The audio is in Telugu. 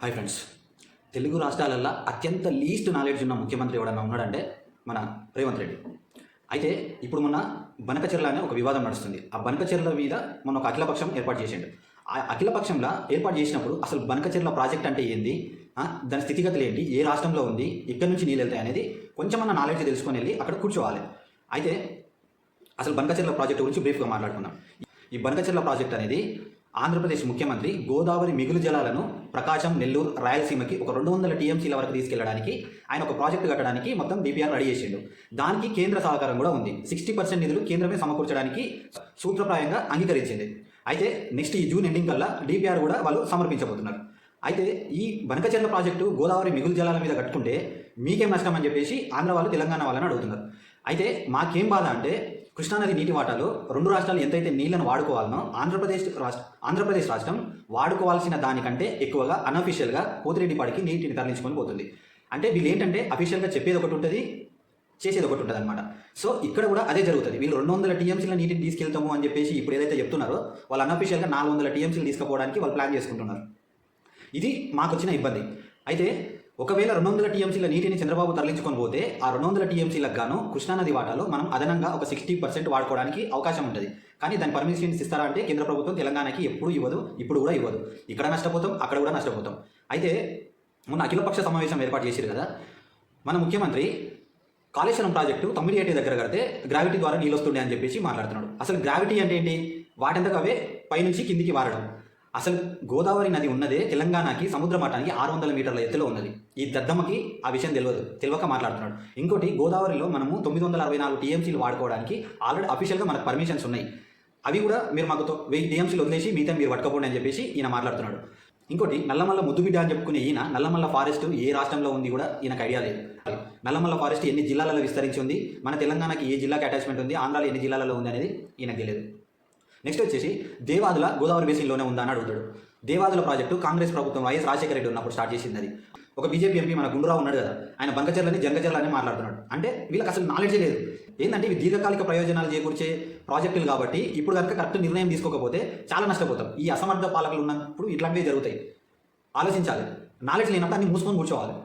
Hi friends. తెలుగు రాష్ట్రాలల్లో అత్యంత లీస్ట్ నాలెడ్జ్ ఉన్న ముఖ్యమంత్రి ఎవడన్నా ఉన్నాడంటే మన రేవంత్ రెడ్డి. అయితే ఇప్పుడు మొన్న బనకచెర్ల అనే ఒక వివాదం నడుస్తుంది. ఆ బనకచెర్ల మీద మొన్న ఒక అఖిలపక్షం ఏర్పాటు చేసిండు. ఆ అఖిలపక్షంలో ఏర్పాటు చేసినప్పుడు అసలు బనకచెర్ల ప్రాజెక్ట్ అంటే ఏంది, దాని స్థితిగతులు ఏంటి, ఏ రాష్ట్రంలో ఉంది, ఇక్కడ నుంచి నీళ్ళు వెళ్తాయి అనేది కొంచెమన్నా నాలెడ్జ్ తెలుసుకొని వెళ్ళి అక్కడ కూర్చోవాలి. అయితే అసలు బనకచెర్ల ప్రాజెక్ట్ గురించి బ్రీఫ్గా మాట్లాడుకుందాం. ఈ బనకచెర్ల ప్రాజెక్ట్ అనేది ఆంధ్రప్రదేశ్ ముఖ్యమంత్రి గోదావరి మిగులు జలాలను ప్రకాశం, నెల్లూరు, రాయలసీమకి ఒక 200 టీఎంసీల వరకు తీసుకెళ్లడానికి ఆయన ఒక ప్రాజెక్టు కట్టడానికి మొత్తం డిపిఆర్ రెడీ చేసిండు. దానికి కేంద్ర సహకారం కూడా ఉంది. 60% నిధులు కేంద్రమే సమకూర్చడానికి సూత్రప్రాయంగా అంగీకరించింది. అయితే నెక్స్ట్ ఈ జూన్ ఎండింగ్ కల్లా డిపిఆర్ కూడా వాళ్ళు సమర్పించబోతున్నారు. అయితే ఈ బనకచెర్ల ప్రాజెక్టు గోదావరి మిగులు జలాల మీద కట్టుకుంటే మీకేం నష్టం అని చెప్పేసి ఆంధ్ర వాళ్ళు తెలంగాణ వాళ్ళని అడుగుతున్నారు. అయితే మాకేం బాధ అంటే కృష్ణానది నీటి వాటాలో రెండు రాష్ట్రాలు ఎంతైతే నీళ్లను వాడుకోవాలనో ఆంధ్రప్రదేశ్ రాష్ట్రం వాడుకోవాల్సిన దానికంటే ఎక్కువగా అనఫీషియల్గా పోతిరెడ్డిపాడికి నీటిని తరలించుకొని పోతుంది. అంటే వీళ్ళు ఏంటంటే అఫీషియల్గా చెప్పేది ఒకటి ఉంటుంది, చేసేది ఒకటి ఉంటుంది అనమాట. సో ఇక్కడ కూడా అదే జరుగుతుంది. వీళ్ళు 200 టీఎంసీల నీటిని తీసుకెళ్తాము అని చెప్పేసి ఇప్పుడు ఏదైతే చెప్తున్నారో వాళ్ళు అనఫీషియల్గా 400 టీఎంసీలు తీసుకుపోవడానికి వాళ్ళు ప్లాన్ చేసుకుంటున్నారు. ఇది మాకు వచ్చిన ఇబ్బంది. అయితే ఒకవేళ 200 టీఎంసీల నీటిని చంద్రబాబు తరలించుకొని పోతే ఆ 200 టీఎంసీలకు గాను కృష్ణానది వాటాలో మనం అదనంగా ఒక 60% వాడుకోవడానికి అవకాశం ఉంటుంది. కానీ దాని పర్మిషన్స్ ఇస్తారా అంటే కేంద్ర ప్రభుత్వం తెలంగాణకి ఎప్పుడు ఇవ్వదు, ఇప్పుడు కూడా ఇవ్వదు. ఇక్కడ నష్టపోతాం, అక్కడ కూడా నష్టపోతాం. అయితే మొన్న అఖిలపక్ష సమావేశం ఏర్పాటు చేశారు కదా, మన ముఖ్యమంత్రి కాళేశ్వరం ప్రాజెక్టు తమ్మిడియేటి దగ్గర కడితే గ్రావిటీ ద్వారా నీళ్ళు వస్తుండే అని చెప్పేసి మాట్లాడుతున్నాడు. అసలు గ్రావిటీ అంటే ఏంటి? వాటంతకు అవే పైనుంచి కిందికి వారడం. అసలు గోదావరి నది ఉన్నదే తెలంగాణకి సముద్ర మట్టానికి 600 మీటర్ల ఎత్తులో ఉన్నది. ఈ దద్దమ్మకి ఆ విషయం తెలియక మాట్లాడుతున్నాడు. ఇంకోటి, గోదావరిలో మనము 964 టీఎంసీలు వాడుకోవడానికి ఆల్రెడీ అఫీషియల్గా మనకు పర్మిషన్స్ ఉన్నాయి. అవి కూడా మీరు మాకు 1000 టీఎంసీలు వదిలేసి మిగతా మీరు పట్టుకోండి అని చెప్పేసి ఈయన మాట్లాడుతున్నాడు. ఇంకోటి, నల్లమల్ల ముద్దుబిడ్డ అని చెప్పుకునే ఈయన నల్లమల్ల ఫారెస్ట్ ఏ రాష్ట్రంలో ఉంది కూడా ఈయనకు ఐడియా లేదు. నల్లమల్ల ఫారెస్ట్ ఎన్ని జిల్లాలలో విస్తరించి ఉంది, మన తెలంగాణకి ఏ జిల్లాకి అటాచ్మెంట్ ఉంది, ఆంధ్రాలో ఎన్ని జిల్లాలలో ఉంది అనేది ఈయనకు తెలియదు. నెక్స్ట్ వచ్చేసి దేవాదుల గోదావరి బేసిన్లోనే ఉందా అని అడుగుతాడు. దేవాదుల ప్రాజెక్టు కాంగ్రెస్ ప్రభుత్వం వైఎస్ రాజశేఖర రెడ్డి ఉన్నప్పుడు స్టార్ట్ చేసింది. అది ఒక బీజేపీ ఎంపీ మన గుండురావు ఉన్నాడు కదా, ఆయన బంకచెర్లని జంగచెర్ల అని మాట్లాడుతున్నాడు. అంటే వీళ్ళకి అసలు నాలెడ్జే లేదు. ఏంటంటే ఇవి దీర్ఘకాలిక ప్రయోజనాలు చేకూర్చే ప్రాజెక్టులు కాబట్టి ఇప్పుడు కనుక కరెక్ట్ నిర్ణయం తీసుకోకపోతే చాలా నష్టపోతాం. ఈ అసమర్థ పాలకులు ఉన్నప్పుడు ఇట్లాంటివి జరుగుతాయి. ఆలోచించాలి. నాలెడ్జ్ లేనప్పుడు అన్ని మూసుకొని కూర్చోవాలి.